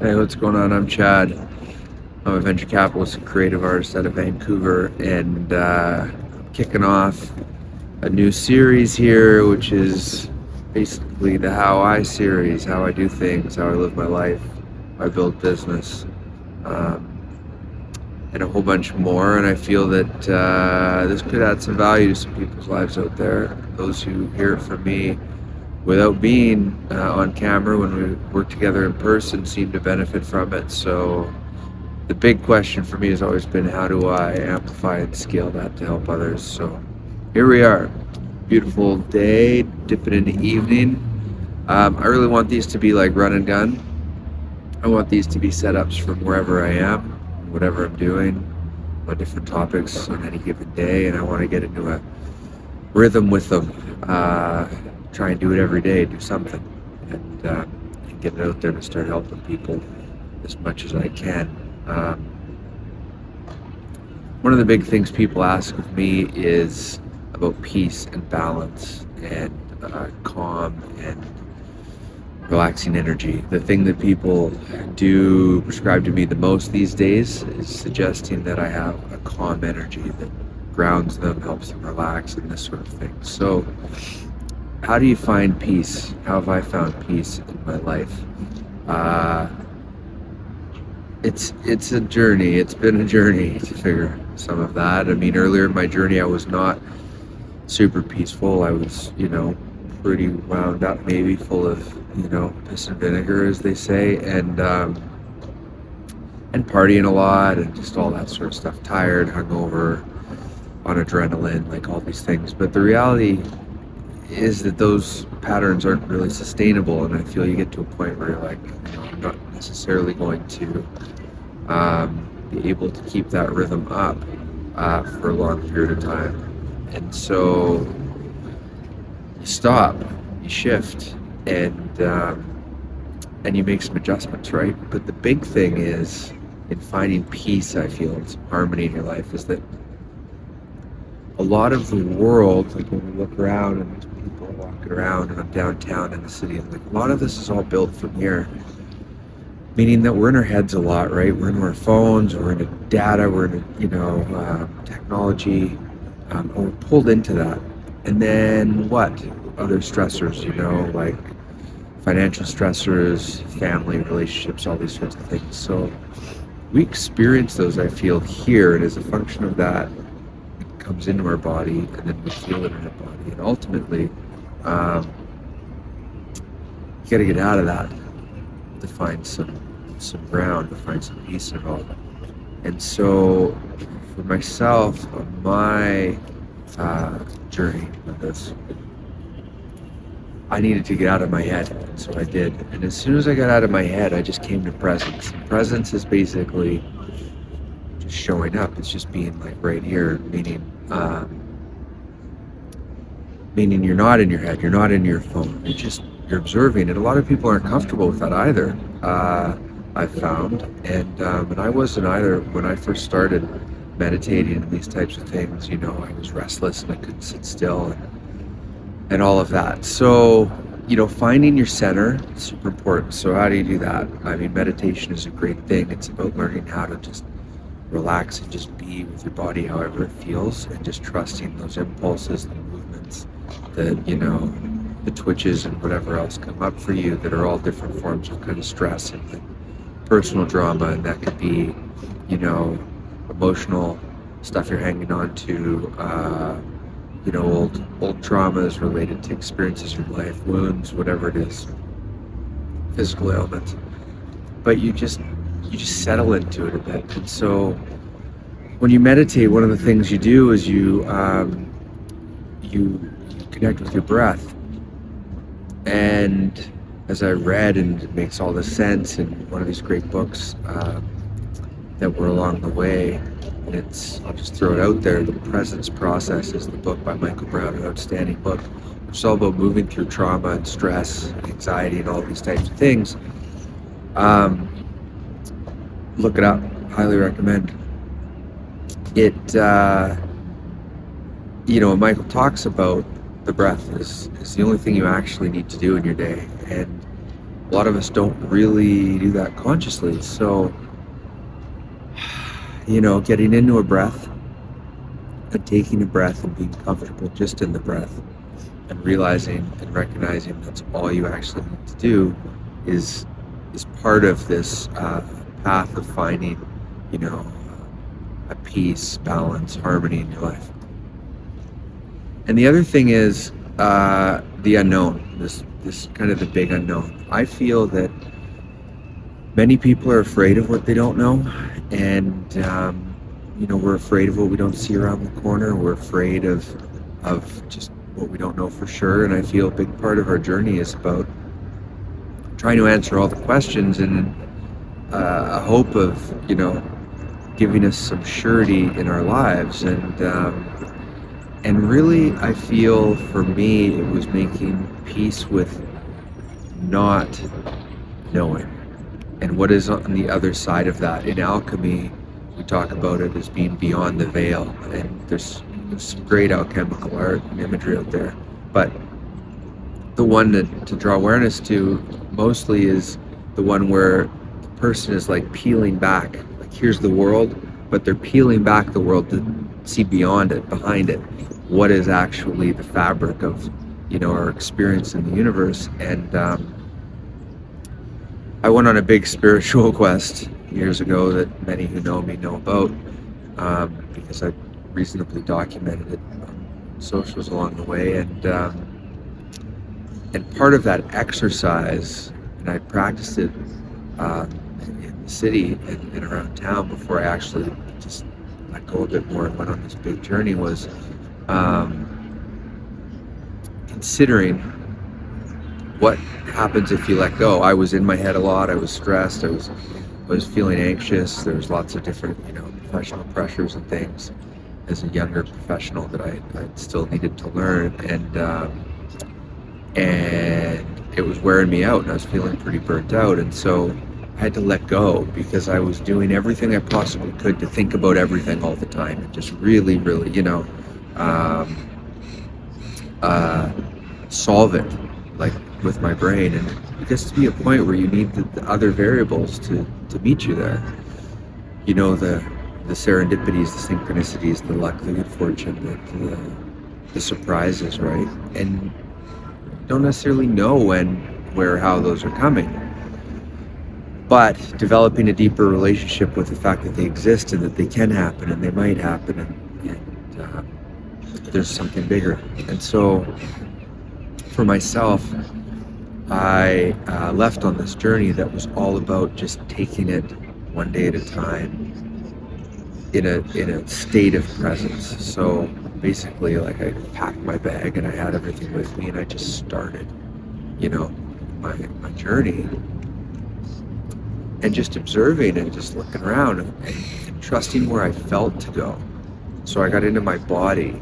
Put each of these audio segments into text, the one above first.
Hey, what's going on? I'm Chad. I'm a venture capitalist and creative artist out of Vancouver, and I'm kicking off a new series here, which is basically the How I series, how I do things, how I live my life, how I build business, and a whole bunch more. And I feel that this could add some value to some people's lives out there. Those who hear it from me without being on camera when we work together in person seem to benefit from it. So the big question for me has always been, how do I amplify and scale that to help others? So here we are, beautiful day, dipping into evening. I really want these to be like run and gun. I want these to be setups from wherever I am, whatever I'm doing, on different topics on any given day, and I want to get into a rhythm with them. Try and do it every day, do something, and get it out there to start helping people as much as I can. One of the big things people ask of me is about peace and balance and calm and relaxing energy. The thing that people do prescribe to me the most these days is suggesting that I have a calm energy that grounds them, helps them relax, and this sort of thing. So how do you find peace? How have I found peace in my life? It's a journey. It's been a journey to figure some of that. I mean, earlier in my journey, I was not super peaceful. I was, pretty wound up, maybe full of, piss and vinegar, as they say, and partying a lot and just all that sort of stuff. Tired, hungover, on adrenaline, like all these things. But the reality is that those patterns aren't really sustainable, and I feel you get to a point where you're like, I'm not necessarily going to be able to keep that rhythm up for a long period of time. And so you stop, you shift, and you make some adjustments, right? But the big thing is in finding peace, I feel, and some harmony in your life, is that a lot of the world, like when we look around and there's people walking around, and I'm downtown in the city, and like a lot of this is all built from here. Meaning that we're in our heads a lot, right? We're in our phones, we're into data, we're into technology, and we're pulled into that. And then what? Other stressors, like financial stressors, family relationships, all these sorts of things. So we experience those, I feel, here, and as a function of that, comes into our body, and then we feel it in our body, and ultimately you got to get out of that to find some ground, to find some peace in it all. And so for myself, on my journey with this, I needed to get out of my head, and so I did. And as soon as I got out of my head, I just came to presence. And presence is basically just showing up. It's just being like right here, meaning you're not in your head, you're not in your phone, you're observing. And a lot of people aren't comfortable with that either, I've found, and I wasn't either when I first started meditating and these types of things. I was restless and I couldn't sit still, and all of that. So finding your center is super important. So how do you do that? I mean, meditation is a great thing. It's about learning how to just relax and just be with your body however it feels, and just trusting those impulses, the movements, the twitches and whatever else come up for you that are all different forms of kind of stress and like personal drama. And that could be emotional stuff you're hanging on to, old traumas related to experiences in your life, wounds, whatever it is, physical ailments. But you just settle into it a bit. And so when you meditate, one of the things you do is you connect with your breath. And as I read, and it makes all this sense, in one of these great books that were along the way, and I'll just throw it out there, The Presence Process is the book by Michael Brown, an outstanding book. It's all about moving through trauma and stress and anxiety and all these types of things. Look it up, highly recommend it. Michael talks about the breath is the only thing you actually need to do in your day. And a lot of us don't really do that consciously. So, getting into a breath and taking a breath and being comfortable just in the breath and realizing and recognizing that's all you actually need to do is part of this path of finding, a peace, balance, harmony in your life. And the other thing is the unknown, this kind of the big unknown. I feel that many people are afraid of what they don't know, and we're afraid of what we don't see around the corner. We're afraid of just what we don't know for sure. And I feel a big part of our journey is about trying to answer all the questions in a hope of giving us some surety in our lives. And really, I feel for me, it was making peace with not knowing and what is on the other side of that. In alchemy, we talk about it as being beyond the veil, and there's some great alchemical art and imagery out there. But the one to draw awareness to mostly is the one where the person is like peeling back. Like, here's the world, but they're peeling back the world to see beyond it, behind it, what is actually the fabric of our experience in the universe. And I went on a big spiritual quest years ago that many who know me know about, because I reasonably documented it on socials along the way. And part of that exercise, and I practiced it in the city and around town before I actually just let go a bit more and went on this big journey, was considering what happens if you let go. I was in my head a lot. I was stressed. I was feeling anxious. There was lots of different, professional pressures and things as a younger professional that I still needed to learn, and it was wearing me out, and I was feeling pretty burnt out. And so I had to let go, because I was doing everything I possibly could to think about everything all the time and just really, really, solve it, like, with my brain. And it gets to be a point where you need the other variables to meet you there. The serendipities, the synchronicities, the luck, the good fortune, the surprises, right? And you don't necessarily know when, where, how those are coming. But developing a deeper relationship with the fact that they exist and that they can happen and they might happen, and there's something bigger. And so for myself, I left on this journey that was all about just taking it one day at a time in a state of presence. So basically, like, I packed my bag and I had everything with me, and I just started, my journey, and just observing and just looking around and trusting where I felt to go. So I got into my body,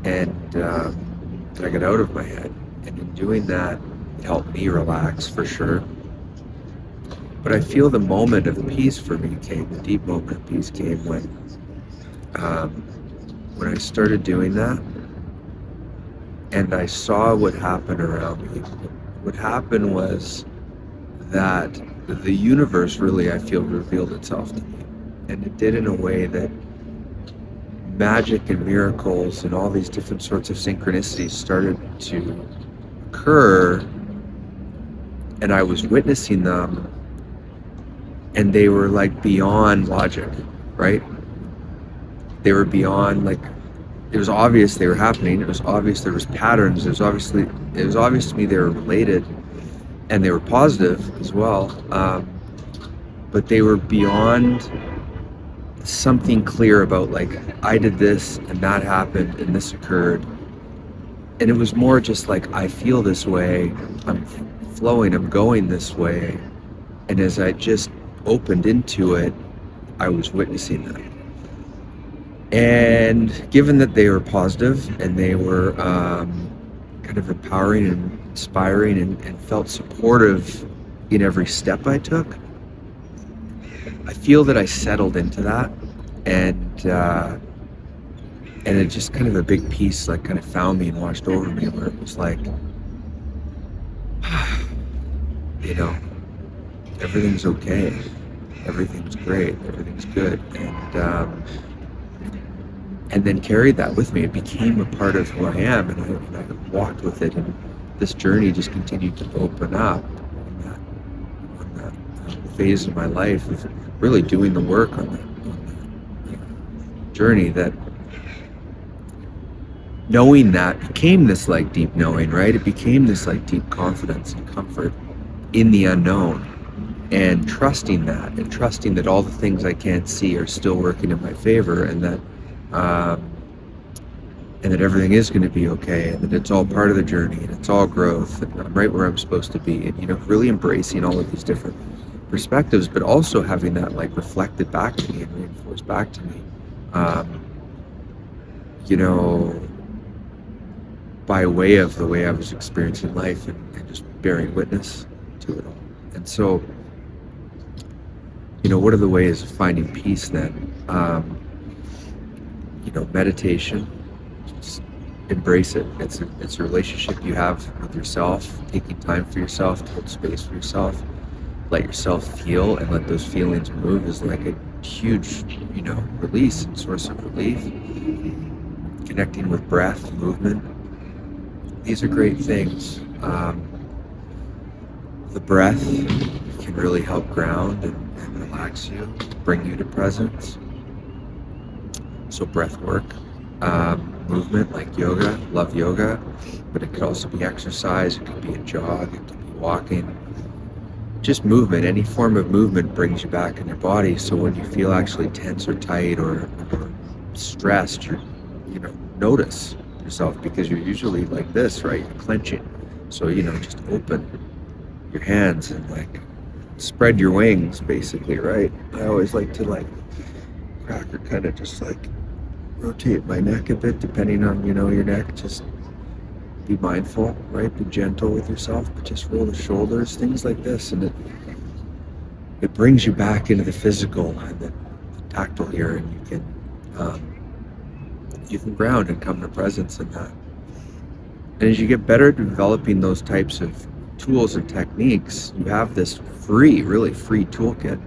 and I got out of my head, and in doing that, it helped me relax for sure. But I feel the moment of peace for me came, the deep moment of peace came when I started doing that, and I saw what happened around me. What happened was that the universe really, I feel, revealed itself to me. And it did in a way that magic and miracles and all these different sorts of synchronicities started to occur, and I was witnessing them, and they were like beyond logic, right? They were beyond, like, it was obvious they were happening. It was obvious there was patterns. It was obvious to me they were related, and they were positive as well. But they were beyond something clear about, like, I did this and that happened and this occurred. And it was more just like, I feel this way, I'm flowing, I'm going this way. And as I just opened into it, I was witnessing that. And given that they were positive and they were kind of empowering and inspiring and felt supportive in every step I took, I feel that I settled into that, and it just kind of a big peace, like, kind of found me and washed over me, where it was like, you know, everything's okay, everything's great, everything's good, and then carried that with me. It became a part of who I am, and I walked with it, and this journey just continued to open up on that phase of my life of really doing the work on that journey, that knowing that became this like deep knowing, right? It became this like deep confidence and comfort in the unknown, and trusting that all the things I can't see are still working in my favor, and that everything is going to be okay, and that it's all part of the journey, and it's all growth, and I'm right where I'm supposed to be, and really embracing all of these different perspectives, but also having that like reflected back to me and reinforced back to me, by way of the way I was experiencing life, and just bearing witness to it all. And so, what are the ways of finding peace then? Meditation. Just embrace it. It's a relationship you have with yourself, taking time for yourself, to hold space for yourself, let yourself feel, and let those feelings move is like a huge, release and source of relief. Connecting with breath, movement. These are great things. The breath can really help ground and relax you, bring you to presence. So breathwork, movement like yoga, love yoga, but it could also be exercise, it could be a jog, it could be walking. Just movement, any form of movement brings you back in your body, so when you feel actually tense or tight or stressed, notice yourself, because you're usually like this, right? You're clenching. So, just open your hands and like spread your wings, basically, right? I always like to like crack or kind of just like rotate my neck a bit, depending on, your neck. Just be mindful, right? Be gentle with yourself, but just roll the shoulders, things like this. And it brings you back into the physical and the tactile here, and you can ground and come to presence in that. And as you get better at developing those types of tools and techniques, you have this really free toolkit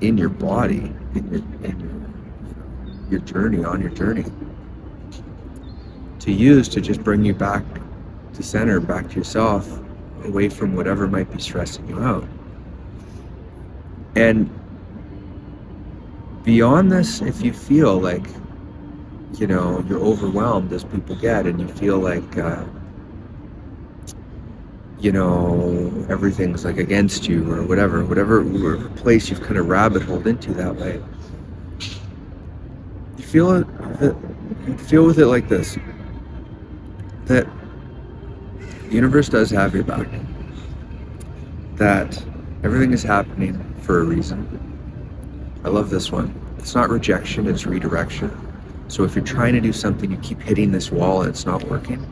in your body, in your journey, on your journey, to use to just bring you back to center, back to yourself, away from whatever might be stressing you out. And beyond this, if you feel like you're overwhelmed, as people get, and you feel like everything's like against you, or whatever place you've kind of rabbit holed into that way, you feel with it like this, that the universe does have your back, that everything is happening for a reason. I love this one. It's not rejection, it's redirection. So if you're trying to do something, you keep hitting this wall and it's not working,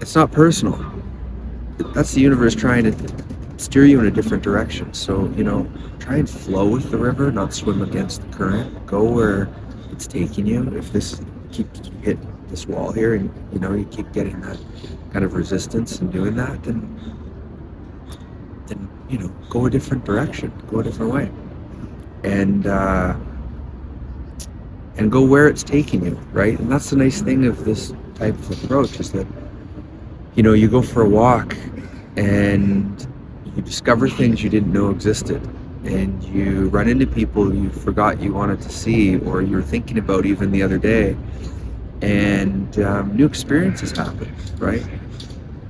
it's not personal. That's the universe trying to steer you in a different direction. So, try and flow with the river, not swim against the current. Go where it's taking you. If this keeps hit this wall here, and you keep getting that kind of resistance and doing that, then go a different direction, go a different way, and go where it's taking you, right? And that's the nice thing of this type of approach, is that you go for a walk and you discover things you didn't know existed, and you run into people you forgot you wanted to see, or you were thinking about even the other day, and new experiences happen, right?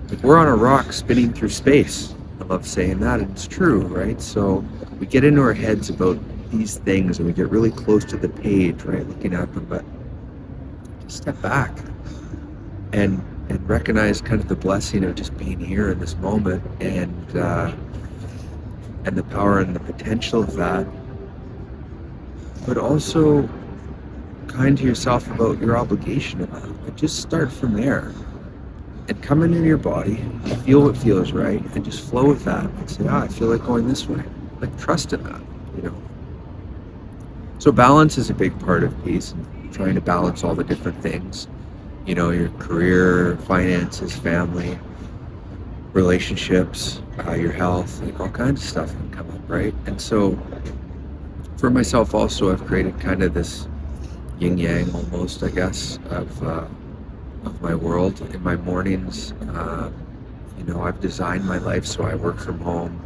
Like, we're on a rock spinning through space. I love saying that, and it's true, right? So we get into our heads about these things, and we get really close to the page, right, looking at them, but just step back and recognize kind of the blessing of just being here in this moment, and the power and the potential of that, but also kind to yourself about your obligation of that. But just start from there and come into your body, feel what feels right, and just flow with that and say, I feel like going this way. Like, trust in that, So balance is a big part of peace, and trying to balance all the different things, your career, finances, family, relationships, your health, like all kinds of stuff can come up, right? And so for myself also, I've created kind of this yin yang almost, I guess, of my world. In my mornings, I've designed my life so I work from home.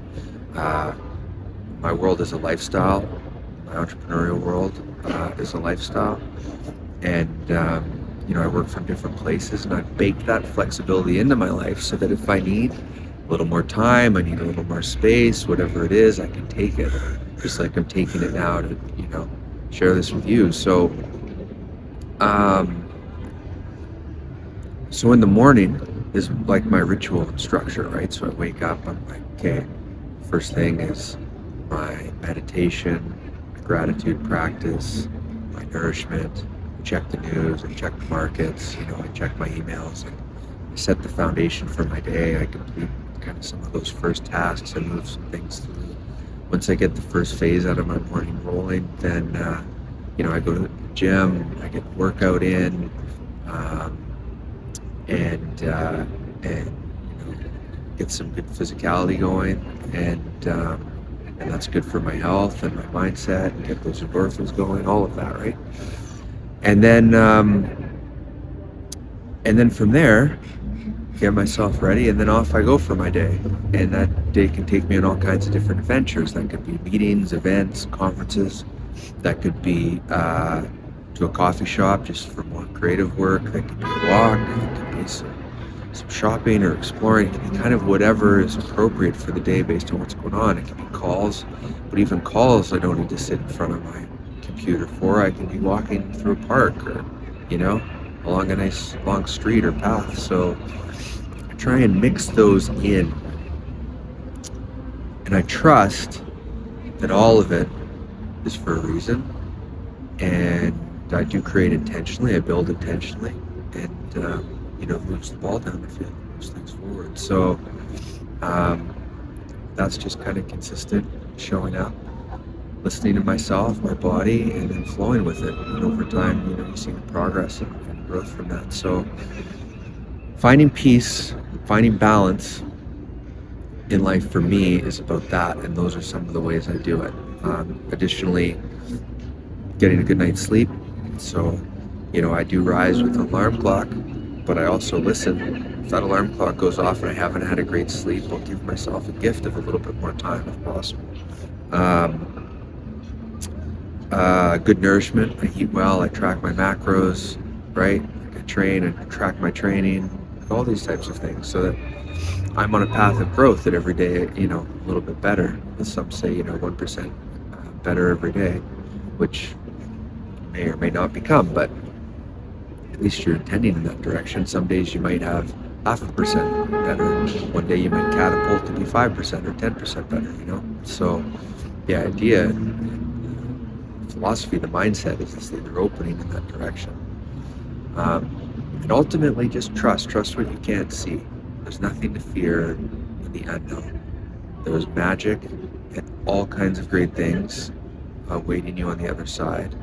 My world is a lifestyle. My entrepreneurial world is a lifestyle. And, I work from different places, and I've baked that flexibility into my life so that if I need a little more time, I need a little more space, whatever it is, I can take it. Just like I'm taking it now to, share this with you. So in the morning is like my ritual and structure, right? So I wake up, I'm like, okay, first thing is my meditation, my gratitude practice, my nourishment. I check the news, I check the markets, I check my emails, I set the foundation for my day. I complete kind of some of those first tasks and move some things through. Once I get the first phase out of my morning rolling, then I go to the gym, I get the workout in, and get some good physicality going, and that's good for my health and my mindset, and get those endorphins going, all of that, right? And then from there, get myself ready, and then off I go for my day. And that day can take me on all kinds of different adventures. That could be meetings, events, conferences. That could be to a coffee shop just for more creative work. That could be a walk. It could be some shopping or exploring. It could be kind of whatever is appropriate for the day based on what's going on. It could be calls, but even calls I don't need to sit in front of my computer for. I can be walking through a park or, along a nice long street or path. So I try and mix those in. And I trust that all of it is for a reason. And I do create intentionally, I build intentionally, and moves the ball down the field, moves things forward. So that's just kind of consistent showing up, listening to myself, my body, and then flowing with it. And over time, you see the progress and growth from that. So finding peace, finding balance in life for me is about that, and those are some of the ways I do it. Additionally, getting a good night's sleep. So, I do rise with an alarm clock, but I also listen. If that alarm clock goes off and I haven't had a great sleep, I'll give myself a gift of a little bit more time if possible. Good nourishment. I eat well, I track my macros, right? I train and track my training, all these types of things, so that I'm on a path of growth that every day, a little bit better. As some say, 1% better every day, which may or may not become, but at least you're intending in that direction. Some days you might have 0.5% better. One day you might catapult to be 5% or 10% better, So the idea, philosophy, the mindset is that they're opening in that direction. And ultimately just trust what you can't see. There's nothing to fear in the unknown. There's magic and all kinds of great things waiting you on the other side.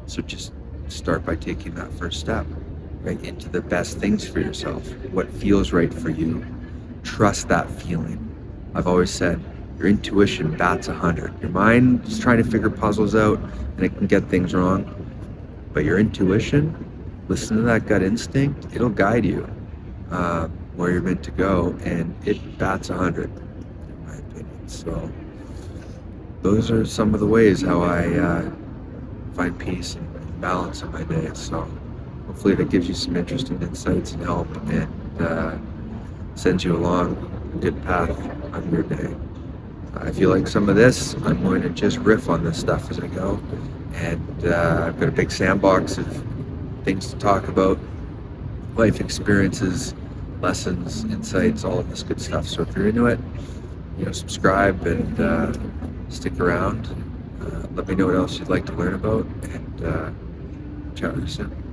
So just start by taking that first step, right, into the best things for yourself, what feels right for you. Trust that feeling. I've always said, your intuition bats 100. Your mind is trying to figure puzzles out, and it can get things wrong. But your intuition, listen to that gut instinct, it'll guide you where you're meant to go, and it bats 100, in my opinion. So those are some of the ways how I find peace and balance in my day. So hopefully that gives you some interesting insights and help, and sends you along a good path on your day. If you like some of this, I'm going to just riff on this stuff as I go, and I've got a big sandbox of things to talk about, life experiences, lessons, insights, all of this good stuff. So if you're into it, subscribe and stick around. Let me know what else you'd like to learn about, and chat with you soon.